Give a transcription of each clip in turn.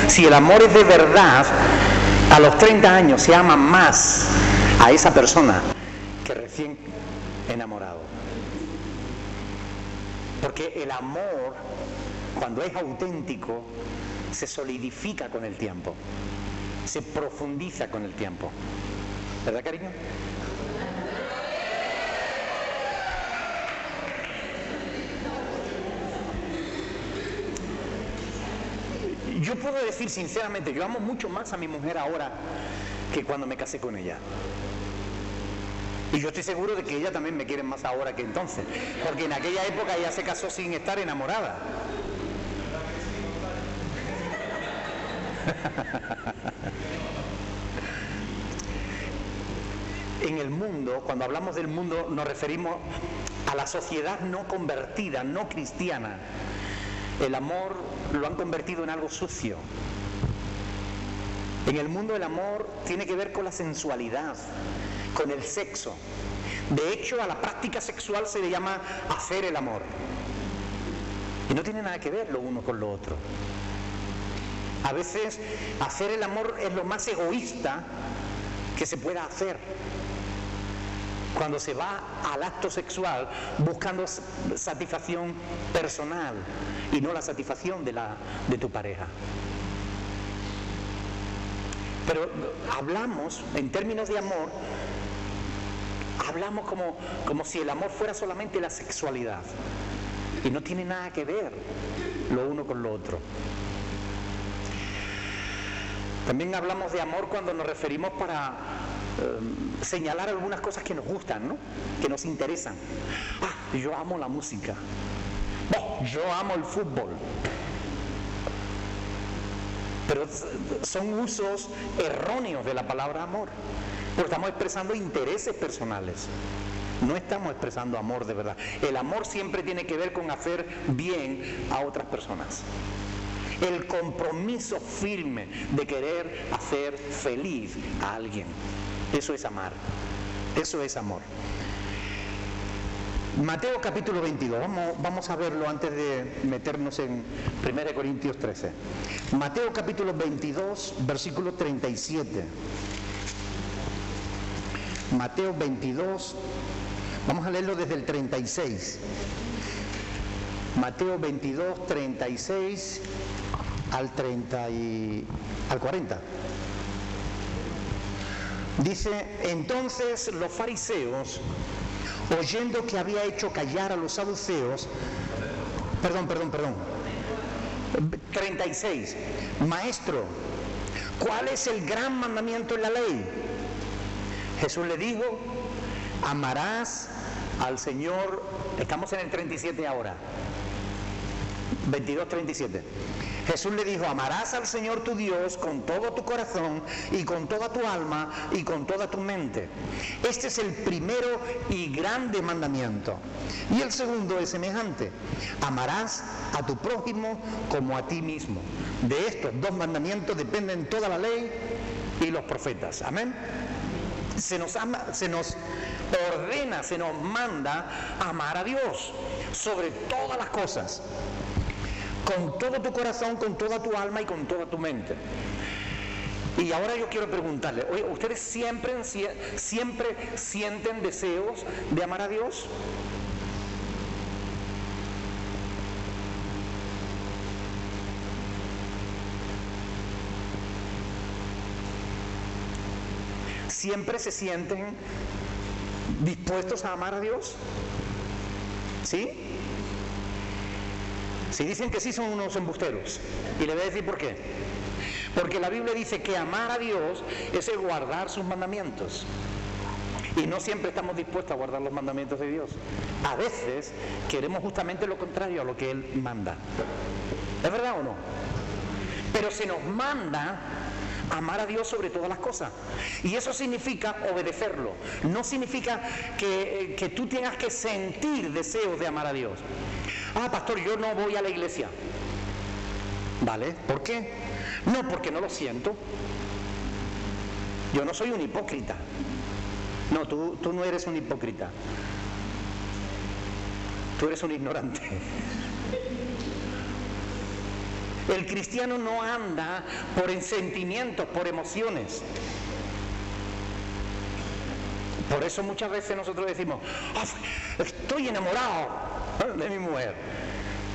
si el amor es de verdad, a los 30 años se ama más a esa persona que recién enamorado. Porque el amor, cuando es auténtico, se solidifica con el tiempo, se profundiza con el tiempo. ¿Verdad, cariño? Yo puedo decir sinceramente, yo amo mucho más a mi mujer ahora que cuando me casé con ella. Y yo estoy seguro de que ella también me quiere más ahora que entonces, porque en aquella época ella se casó sin estar enamorada. En el mundo, cuando hablamos del mundo, nos referimos a la sociedad no convertida, no cristiana. El amor lo han convertido en algo sucio. En el mundo el amor tiene que ver con la sensualidad, con el sexo. De hecho, a la práctica sexual se le llama hacer el amor. Y no tiene nada que ver lo uno con lo otro. A veces hacer el amor es lo más egoísta que se pueda hacer. Cuando se va al acto sexual buscando satisfacción personal y no la satisfacción de tu pareja. Pero hablamos, en términos de amor, hablamos como si el amor fuera solamente la sexualidad. Y no tiene nada que ver lo uno con lo otro. También hablamos de amor cuando nos referimos para señalar algunas cosas que nos gustan, ¿no? Que nos interesan. Ah, yo amo la música. Oh, yo amo el fútbol. Pero son usos erróneos de la palabra amor. Porque estamos expresando intereses personales. No estamos expresando amor de verdad. El amor siempre tiene que ver con hacer bien a otras personas. El compromiso firme de querer hacer feliz a alguien. Eso es amar. Eso es amor. Mateo capítulo 22. Vamos a verlo antes de meternos en 1 Corintios 13. Mateo capítulo 22, versículo 37. Mateo 22, vamos a leerlo desde el 36. Mateo 22, 36 al 40. Dice, entonces los fariseos, oyendo que había hecho callar a los saduceos, perdón, 36, maestro, ¿cuál es el gran mandamiento en la ley? Jesús le dijo, amarás al Señor, estamos en el 37 ahora, 22, 37. Jesús le dijo, amarás al Señor tu Dios con todo tu corazón y con toda tu alma y con toda tu mente. Este es el primero y grande mandamiento. Y el segundo es semejante, amarás a tu prójimo como a ti mismo. De estos dos mandamientos dependen toda la ley y los profetas. Amén. Se nos ordena, se nos manda amar a Dios sobre todas las cosas. Con todo tu corazón, con toda tu alma y con toda tu mente. Y ahora yo quiero preguntarle, oye, ¿ustedes siempre sienten deseos de amar a Dios? ¿Siempre se sienten dispuestos a amar a Dios? ¿Sí? Si dicen que sí, son unos embusteros. Y le voy a decir por qué. Porque la Biblia dice que amar a Dios es el guardar sus mandamientos. Y no siempre estamos dispuestos a guardar los mandamientos de Dios. A veces queremos justamente lo contrario a lo que Él manda. ¿Es verdad o no? Pero se nos manda amar a Dios sobre todas las cosas. Y eso significa obedecerlo. No significa que tú tengas que sentir deseos de amar a Dios. Ah, pastor, yo no voy a la iglesia. ¿Vale? ¿Por qué? No, porque no lo siento. Yo no soy un hipócrita. No, tú no eres un hipócrita. Tú eres un ignorante. El cristiano no anda por sentimientos, por emociones. Por eso muchas veces nosotros decimos, oh, estoy enamorado de mi mujer.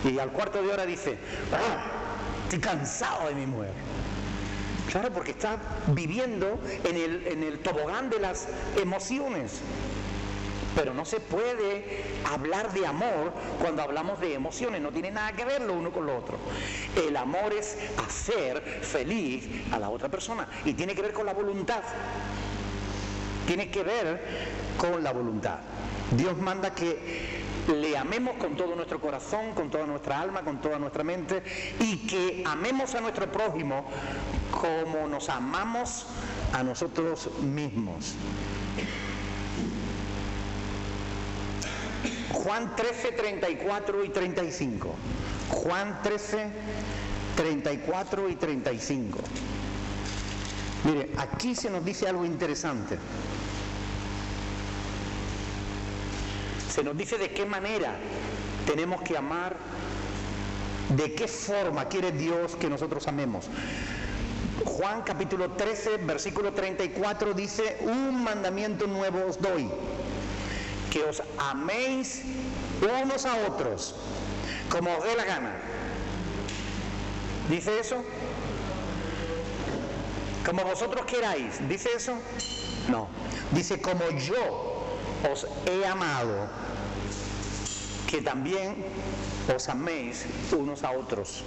Y al cuarto de hora dice, oh, estoy cansado de mi mujer. Claro, porque está viviendo en el tobogán de las emociones. Pero no se puede hablar de amor cuando hablamos de emociones, no tiene nada que ver lo uno con lo otro. El amor es hacer feliz a la otra persona y tiene que ver con la voluntad. Tiene que ver con la voluntad. Dios manda que le amemos con todo nuestro corazón, con toda nuestra alma, con toda nuestra mente, y que amemos a nuestro prójimo como nos amamos a nosotros mismos. Juan 13, 34 y 35. Juan 13, 34 y 35. Mire, aquí se nos dice algo interesante. Se nos dice de qué manera tenemos que amar, de qué forma quiere Dios que nosotros amemos. Juan capítulo 13, versículo 34 dice, un mandamiento nuevo os doy, que os améis unos a otros, como os dé la gana. ¿Dice eso? Como vosotros queráis. ¿Dice eso? No. Dice, como yo os he amado, que también os améis unos a otros.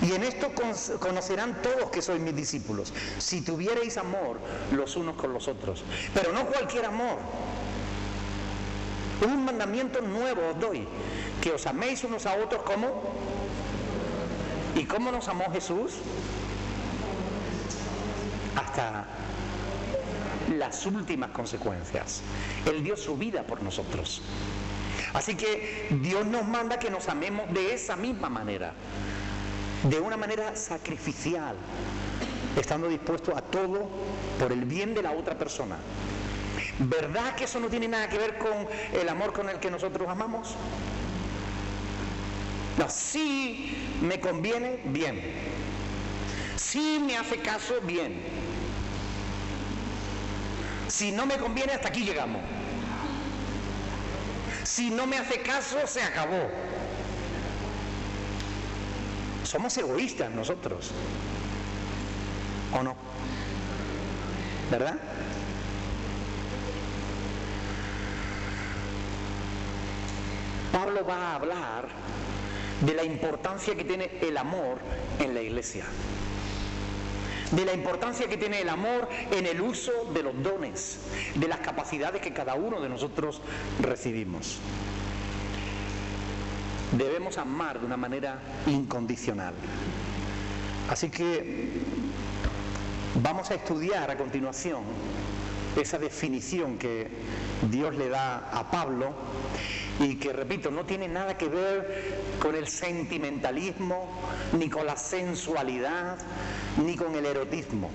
Y en esto conocerán todos que sois mis discípulos, si tuvierais amor los unos con los otros. Pero no cualquier amor. Un mandamiento nuevo os doy, que os améis unos a otros como... ¿Y cómo nos amó Jesús? Hasta las últimas consecuencias. Él dio su vida por nosotros. Así que Dios nos manda que nos amemos de esa misma manera, de una manera sacrificial, estando dispuesto a todo por el bien de la otra persona. ¿Verdad que eso no tiene nada que ver con el amor con el que nosotros amamos? No, si me conviene, bien. Si me hace caso, bien. Si no me conviene, hasta aquí llegamos. Si no me hace caso, se acabó. Somos egoístas nosotros, ¿o no? ¿Verdad? Pablo va a hablar de la importancia que tiene el amor en la iglesia, de la importancia que tiene el amor en el uso de los dones, de las capacidades que cada uno de nosotros recibimos. Debemos amar de una manera incondicional. Así que vamos a estudiar a continuación esa definición que Dios le da a Pablo y que, repito, no tiene nada que ver con el sentimentalismo, ni con la sensualidad, ni con el erotismo.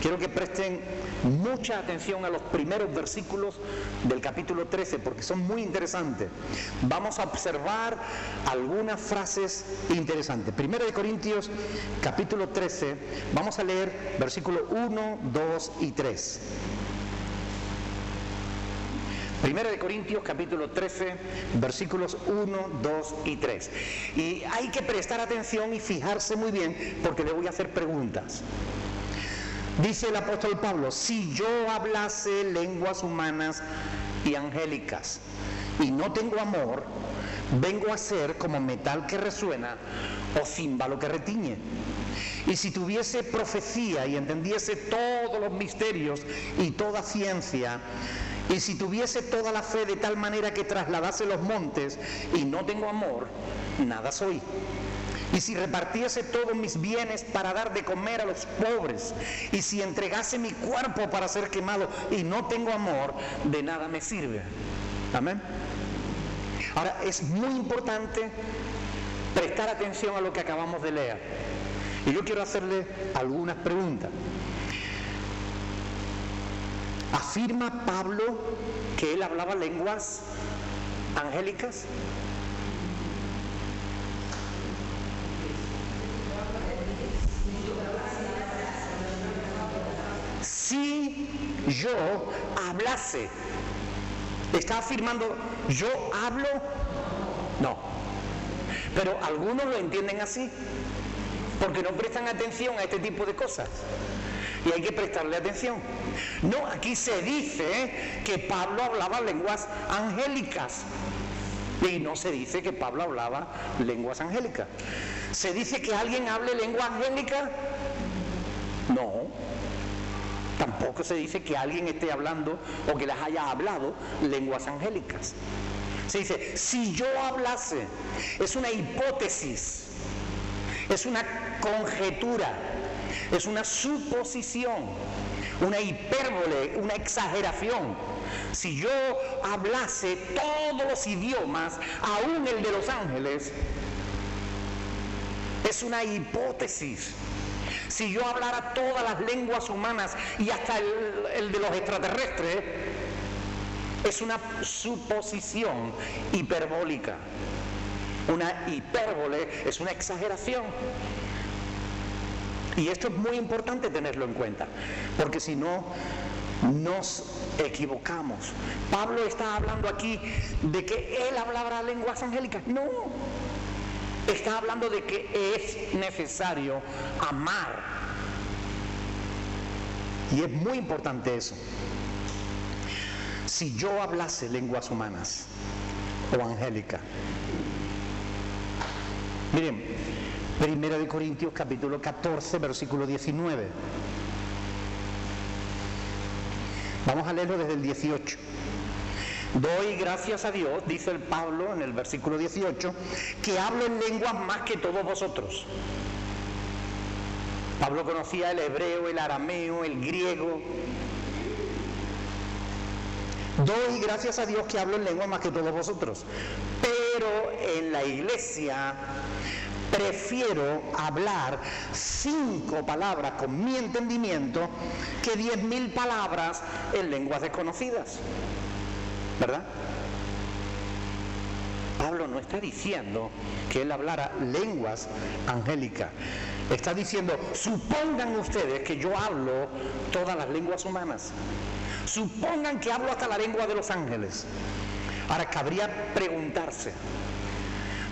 Quiero que presten mucha atención a los primeros versículos del capítulo 13 porque son muy interesantes. Vamos a observar algunas frases interesantes. 1 de Corintios capítulo 13, vamos a leer versículos 1, 2 y 3. 1 de Corintios capítulo 13, versículos 1, 2 y 3. Y hay que prestar atención y fijarse muy bien porque le voy a hacer preguntas. Dice el apóstol Pablo, si yo hablase lenguas humanas y angélicas y no tengo amor, vengo a ser como metal que resuena o címbalo que retiñe. Y si tuviese profecía y entendiese todos los misterios y toda ciencia, y si tuviese toda la fe de tal manera que trasladase los montes y no tengo amor, nada soy. Y si repartiese todos mis bienes para dar de comer a los pobres, y si entregase mi cuerpo para ser quemado y no tengo amor, de nada me sirve. Amén. Ahora, es muy importante prestar atención a lo que acabamos de leer. Y yo quiero hacerle algunas preguntas. ¿Afirma Pablo que él hablaba lenguas angélicas? yo hablase. ¿Está afirmando yo hablo? No. Pero algunos lo entienden así, porque no prestan atención a este tipo de cosas. Y hay que prestarle atención. No, aquí se dice que Pablo hablaba lenguas angélicas. Y no se dice que Pablo hablaba lenguas angélicas. ¿Se dice que alguien hable lengua angélica? No. Tampoco se dice que alguien esté hablando o que las haya hablado lenguas angélicas. Se dice, si yo hablase, es una hipótesis, es una conjetura, es una suposición, una hipérbole, una exageración. Si yo hablase todos los idiomas, aún el de los ángeles, es una hipótesis. Si yo hablara todas las lenguas humanas y hasta el de los extraterrestres, es una suposición hiperbólica. Una hipérbole es una exageración. Y esto es muy importante tenerlo en cuenta, porque si no, nos equivocamos. Pablo está hablando aquí de que él hablaba lenguas angélicas. No. Está hablando de que es necesario amar. Y es muy importante eso. Si yo hablase lenguas humanas o angélicas. Miren, 1 Corintios capítulo 14, versículo 19. Vamos a leerlo desde el 18. Doy gracias a Dios, dice el Pablo en el versículo 18, que hablo en lenguas más que todos vosotros. Pablo conocía el hebreo, el arameo, el griego. Doy gracias a Dios que hablo en lenguas más que todos vosotros. Pero en la iglesia prefiero hablar 5 palabras con mi entendimiento que 10.000 palabras en lenguas desconocidas. ¿Verdad? Pablo no está diciendo que él hablara lenguas angélicas. Está diciendo, supongan ustedes que yo hablo todas las lenguas humanas. Supongan que hablo hasta la lengua de los ángeles. Ahora, cabría preguntarse,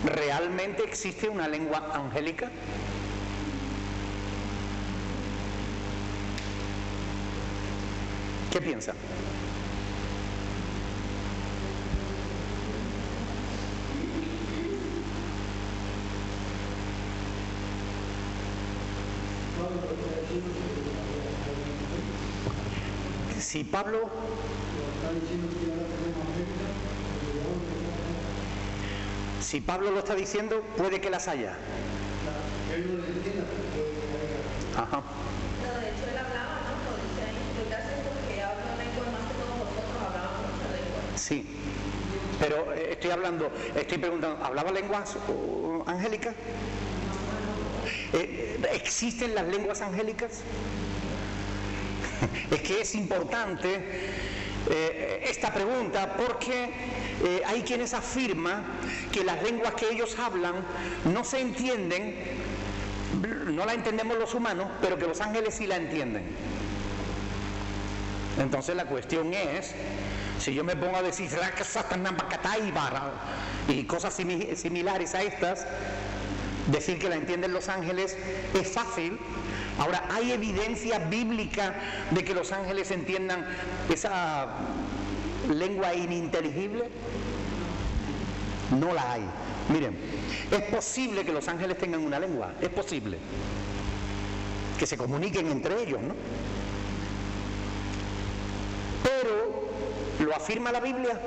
¿realmente existe una lengua angélica? ¿Qué piensan? Si Pablo lo está diciendo, puede que las haya. Ajá. No, de hecho él hablaba, ¿no? Dice ahí, doy gracias porque hablo lenguas más que todos vosotros hablábamos muchas lenguas. Sí, pero estoy preguntando, ¿hablaba lenguas angélicas? ¿Existen las lenguas angélicas? Es que es importante esta pregunta porque hay quienes afirman que las lenguas que ellos hablan no se entienden, no la entendemos los humanos, pero que los ángeles sí la entienden. Entonces la cuestión es, si yo me pongo a decir y cosas similares a estas, decir que la entienden los ángeles es fácil. Ahora, ¿hay evidencia bíblica de que los ángeles entiendan esa lengua ininteligible? No la hay. Miren, es posible que los ángeles tengan una lengua, es posible. Que se comuniquen entre ellos, ¿no? Pero, ¿lo afirma la Biblia?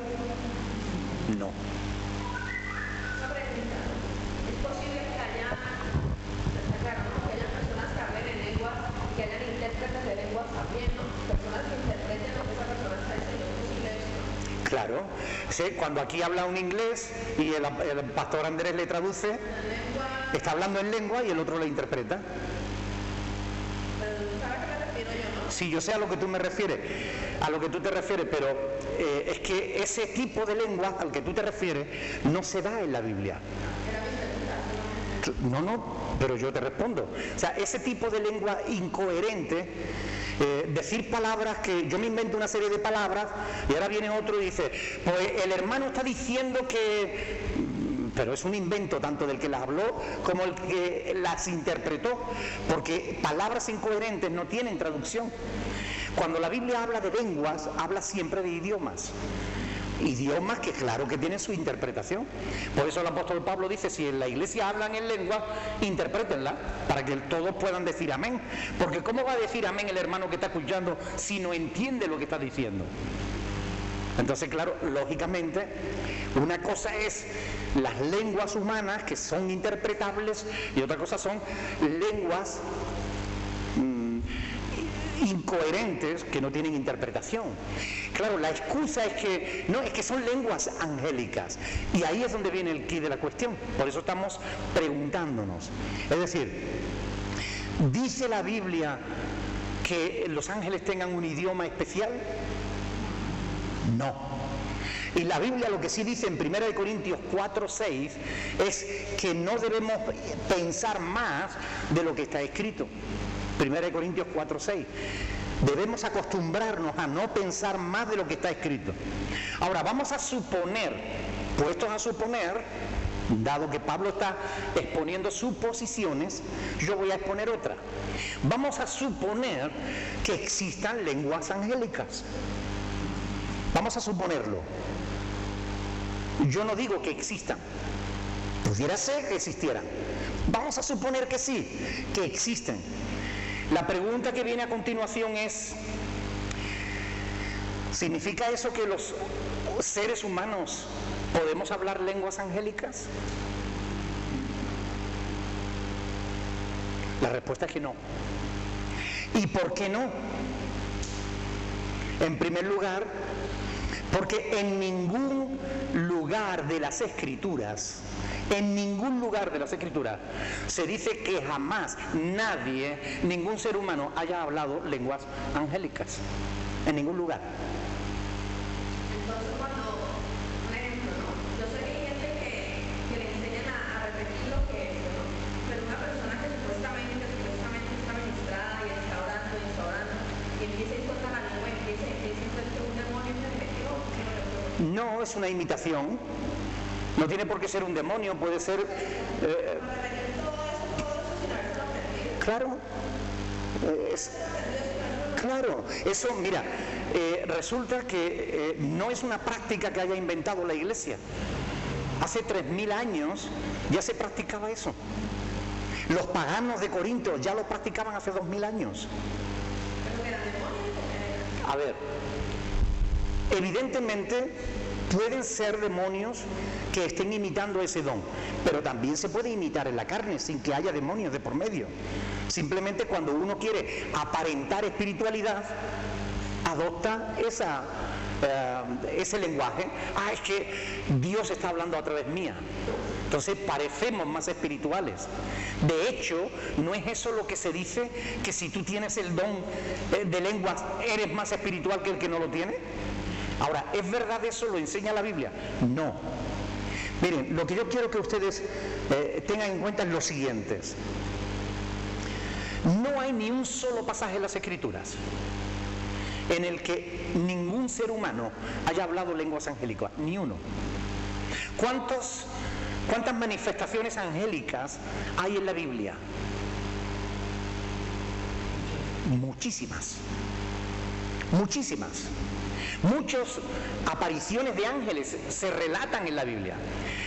No. Una pregunta, ¿es posible que haya, claro, ¿no? Que haya personas que hablen en lenguas, que hayan intérpretes de lenguas también, ¿no? Personas que interpreten lo que esa persona está diciendo? ¿Es posible esto? Claro, sí, cuando aquí habla un inglés y el pastor Andrés le traduce, está hablando en lengua y el otro le interpreta. Pero ¿sabes a qué me refiero yo, no? Sí, yo sé a lo que tú me refieres, a lo que tú te refieres, pero es que ese tipo de lengua al que tú te refieres no se da en la Biblia. No, pero yo te respondo. O sea, ese tipo de lengua incoherente, decir palabras que yo me invento una serie de palabras y ahora viene otro y dice, pues el hermano está diciendo que... Pero es un invento tanto del que las habló como el que las interpretó, porque palabras incoherentes no tienen traducción. Cuando la Biblia habla de lenguas, habla siempre de idiomas. Idiomas que claro que tienen su interpretación. Por eso el apóstol Pablo dice, si en la iglesia hablan en lengua, interprétenla, para que todos puedan decir amén. Porque ¿cómo va a decir amén el hermano que está escuchando si no entiende lo que está diciendo? Entonces, claro, lógicamente, una cosa es las lenguas humanas que son interpretables y otra cosa son lenguas incoherentes que no tienen interpretación. Claro, la excusa es que no, es que son lenguas angélicas, y ahí es donde viene el quid de la cuestión. Por eso estamos preguntándonos. Es decir, ¿dice la Biblia que los ángeles tengan un idioma especial? No. Y la Biblia lo que sí dice en 1 Corintios 4:6 es que no debemos pensar más de lo que está escrito. 1 Corintios 4:6. Debemos acostumbrarnos a no pensar más de lo que está escrito. Ahora, vamos a suponer, puestos a suponer, dado que Pablo está exponiendo suposiciones, yo voy a exponer otra. Vamos a suponer que existan lenguas angélicas. Vamos a suponerlo. Yo no digo que existan. Pudiera ser que existieran. Vamos a suponer que sí, que existen. La pregunta que viene a continuación es, ¿significa eso que los seres humanos podemos hablar lenguas angélicas? La respuesta es que no. ¿Y por qué no? En primer lugar, porque en ningún lugar de las Escrituras, se dice que jamás nadie, ningún ser humano haya hablado lenguas angélicas. En ningún lugar. Entonces, cuando, un ejemplo, ¿no? Yo sé que hay gente que le enseñan a repetir lo que es, ¿no? Pero una persona que supuestamente está ministrada y está orando y empieza a insultar la lengua y empieza a decir que un demonio se le metió. No, es una imitación. No tiene por qué ser un demonio, puede ser... Claro. Claro, eso, mira, resulta que no es una práctica que haya inventado la Iglesia. Hace 3000 años ya se practicaba eso. Los paganos de Corinto ya lo practicaban hace 2000 años. A ver, evidentemente pueden ser demonios que estén imitando ese don, pero también se puede imitar en la carne sin que haya demonios de por medio. Simplemente cuando uno quiere aparentar espiritualidad, adopta ese lenguaje. Es que Dios está hablando a través mía. Entonces parecemos más espirituales. De hecho, ¿no es eso lo que se dice? Que si tú tienes el don de lenguas, eres más espiritual que el que no lo tiene. Ahora, ¿es verdad eso? ¿Lo enseña la Biblia? No. Miren, lo que yo quiero que ustedes tengan en cuenta es lo siguiente. No hay ni un solo pasaje en las Escrituras en el que ningún ser humano haya hablado lenguas angélicas, ni uno. ¿Cuántas manifestaciones angélicas hay en la Biblia? Muchísimas. Muchísimas. Muchas apariciones de ángeles se relatan en la Biblia.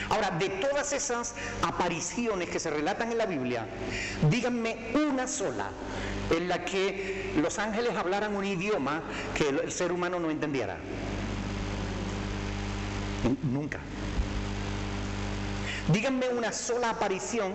Ahora, de todas esas apariciones que se relatan en la Biblia, díganme una sola en la que los ángeles hablaran un idioma que el ser humano no entendiera. Nunca. Díganme una sola aparición.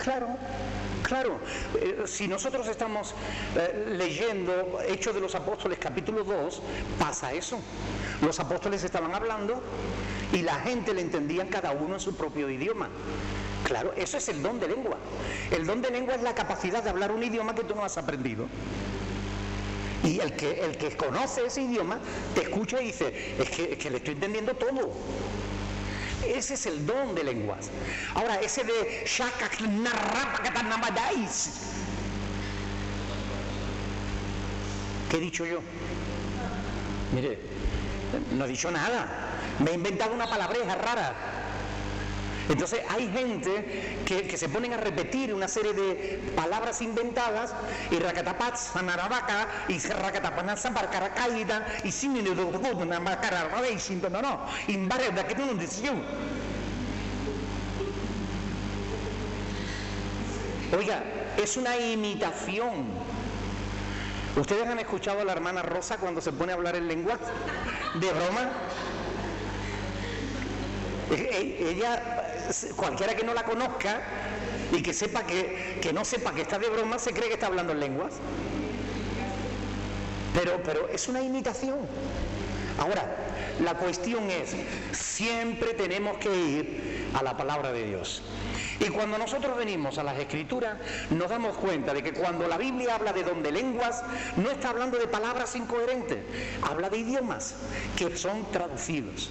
Claro, claro. Si nosotros estamos leyendo Hechos de los Apóstoles capítulo 2, pasa eso. Los apóstoles estaban hablando y la gente le entendía cada uno en su propio idioma. Claro, eso es el don de lengua. El don de lengua es la capacidad de hablar un idioma que tú no has aprendido. Y el que conoce ese idioma te escucha y dice, es que le estoy entendiendo todo. Ese es el don de lenguas. Ahora, ese de ¿qué he dicho yo? Mire, no he dicho nada. Me he inventado una palabreja rara. Entonces hay gente que se ponen a repetir una serie de palabras inventadas y rakatapat, sanarabaka, y rakatapan, sambarcaracaidan, y sin una macara, no, imbarra que tiene un deseo. Oiga, es una imitación. ¿Ustedes han escuchado a la hermana Rosa cuando se pone a hablar en lengua? ¿De broma? Ella, cualquiera que no la conozca y que sepa que no sepa que está de broma, se cree que está hablando en lenguas. Pero es una imitación. Ahora, la cuestión es, siempre tenemos que ir a la palabra de Dios. Y cuando nosotros venimos a las Escrituras, nos damos cuenta de que cuando la Biblia habla de don de lenguas, no está hablando de palabras incoherentes, habla de idiomas que son traducidos.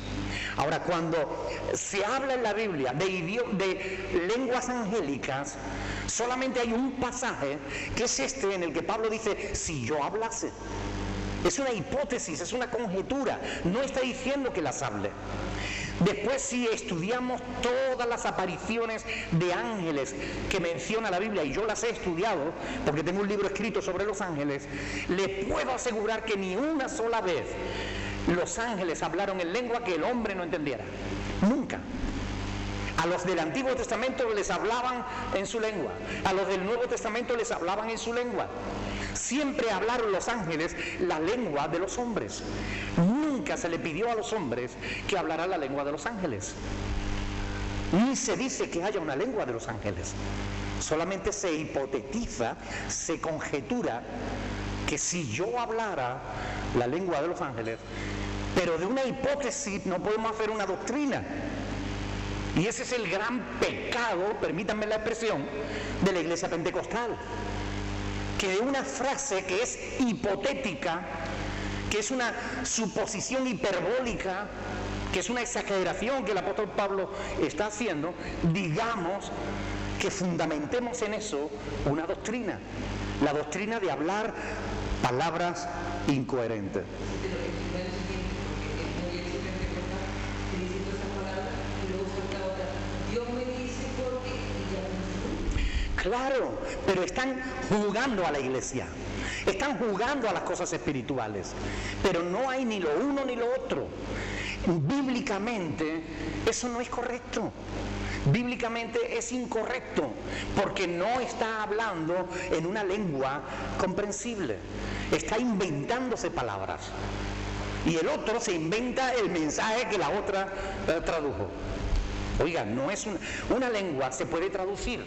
Ahora, cuando se habla en la Biblia de lenguas angélicas, solamente hay un pasaje, que es este en el que Pablo dice, si yo hablase. Es una hipótesis, es una conjetura, no está diciendo que las hable. Después, si estudiamos todas las apariciones de ángeles que menciona la Biblia, y yo las he estudiado porque tengo un libro escrito sobre los ángeles, les puedo asegurar que ni una sola vez los ángeles hablaron en lengua que el hombre no entendiera. Nunca. A los del Antiguo Testamento les hablaban en su lengua, a los del Nuevo Testamento les hablaban en su lengua. Siempre hablaron los ángeles la lengua de los hombres. Nunca se le pidió a los hombres que hablaran la lengua de los ángeles. Ni se dice que haya una lengua de los ángeles. Solamente se hipotetiza, se conjetura que si yo hablara la lengua de los ángeles, pero de una hipótesis no podemos hacer una doctrina. Y ese es el gran pecado, permítanme la expresión, de la iglesia pentecostal. Que de una frase que es hipotética, que es una suposición hiperbólica, que es una exageración que el apóstol Pablo está haciendo, digamos que fundamentemos en eso una doctrina, la doctrina de hablar palabras incoherentes. Claro, pero están jugando a la iglesia, están jugando a las cosas espirituales, pero no hay ni lo uno ni lo otro. Bíblicamente eso no es correcto, bíblicamente es incorrecto, porque no está hablando en una lengua comprensible, está inventándose palabras, y el otro se inventa el mensaje que la otra tradujo. Oiga, no es una lengua, se puede traducir.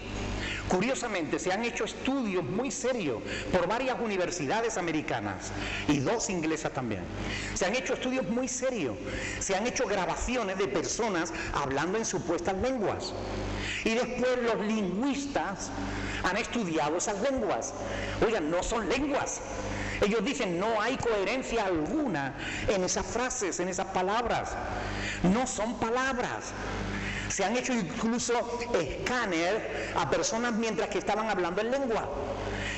Curiosamente, se han hecho estudios muy serios por varias universidades americanas y 2 inglesas también. Se han hecho estudios muy serios, se han hecho grabaciones de personas hablando en supuestas lenguas. Y después los lingüistas han estudiado esas lenguas. Oigan, no son lenguas. Ellos dicen, no hay coherencia alguna en esas frases, en esas palabras. No son palabras. Se han hecho incluso escáner a personas mientras que estaban hablando en lengua.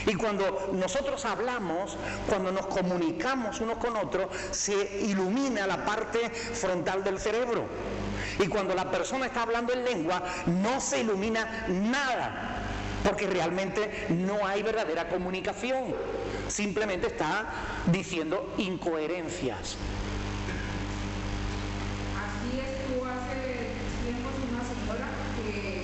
Y cuando nosotros hablamos, cuando nos comunicamos unos con otros, se ilumina la parte frontal del cerebro. Y cuando la persona está hablando en lengua, no se ilumina nada, porque realmente no hay verdadera comunicación. Simplemente está diciendo incoherencias. Así estuvo hace tiempos una señora que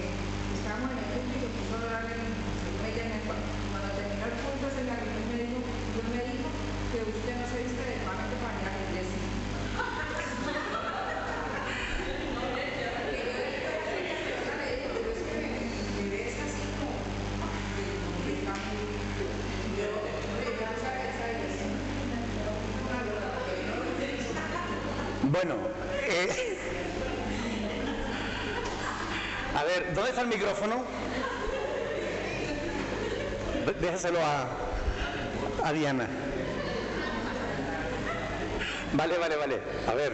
estábamos en el culto y se puso a hablar según ella en el cuarto. Cuando terminó el culto se la reunión Dios me dijo que usted no se viste de paño para ir a la iglesia. Que yo le dije a la señora, le digo, pero es que me ves así como Bueno, a ver, ¿dónde está el micrófono? Déjaselo a Diana. Vale. A ver.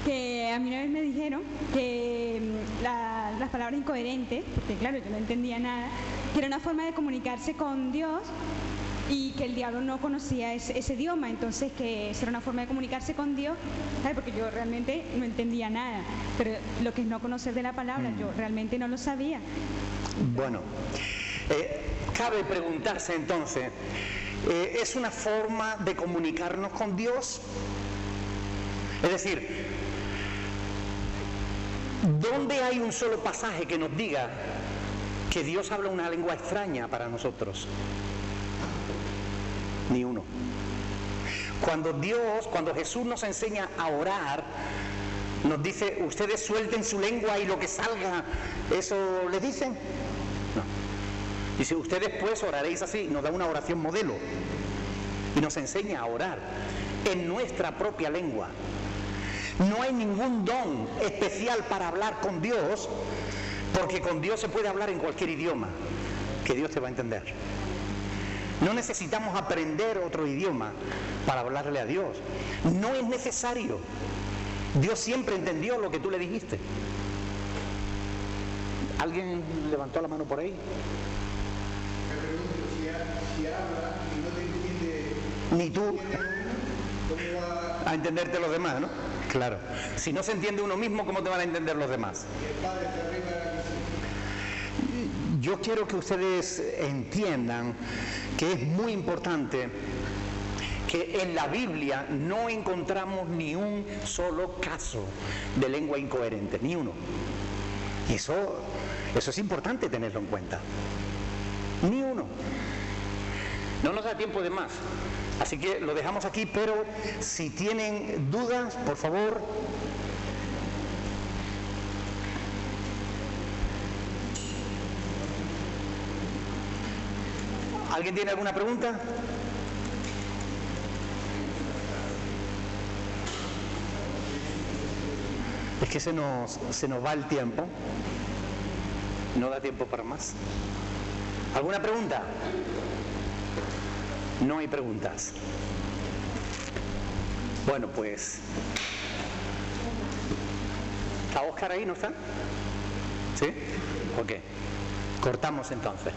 Que a mí una vez me dijeron que las palabras incoherentes, porque claro, yo no entendía nada, que era una forma de comunicarse con Dios y que el diablo no conocía ese idioma, entonces que esa era una forma de comunicarse con Dios, ¿sabes? Porque yo realmente no entendía nada, pero lo que es no conocer de la palabra, yo realmente no lo sabía. Bueno, cabe preguntarse entonces, ¿es una forma de comunicarnos con Dios? Es decir, ¿dónde hay un solo pasaje que nos diga que Dios habla una lengua extraña para nosotros? Ni uno. Cuando Jesús nos enseña a orar, nos dice, ustedes suelten su lengua y lo que salga, ¿eso les dicen? No. Dice, ustedes pues oraréis así, nos da una oración modelo y nos enseña a orar en nuestra propia lengua. No hay ningún don especial para hablar con Dios, porque con Dios se puede hablar en cualquier idioma que Dios te va a entender. No necesitamos aprender otro idioma para hablarle a Dios. No es necesario. Dios siempre entendió lo que tú le dijiste. ¿Alguien levantó la mano por ahí? Me pregunto, si habla y no te entiende Ni tú ¿cómo va a entenderte los demás, ¿no? Claro. Si no se entiende uno mismo, ¿cómo te van a entender los demás? el Padre está arriba de la misión? Yo quiero que ustedes entiendan que es muy importante que en la Biblia no encontramos ni un solo caso de lengua incoherente, ni uno. Y eso es importante tenerlo en cuenta. Ni uno. No nos da tiempo de más. Así que lo dejamos aquí, pero si tienen dudas, por favor. ¿Alguien tiene alguna pregunta? Es que se nos va el tiempo. No da tiempo para más. ¿Alguna pregunta? No hay preguntas. Bueno, pues... ¿Está Óscar ahí, no está? ¿Sí? Ok. Cortamos entonces.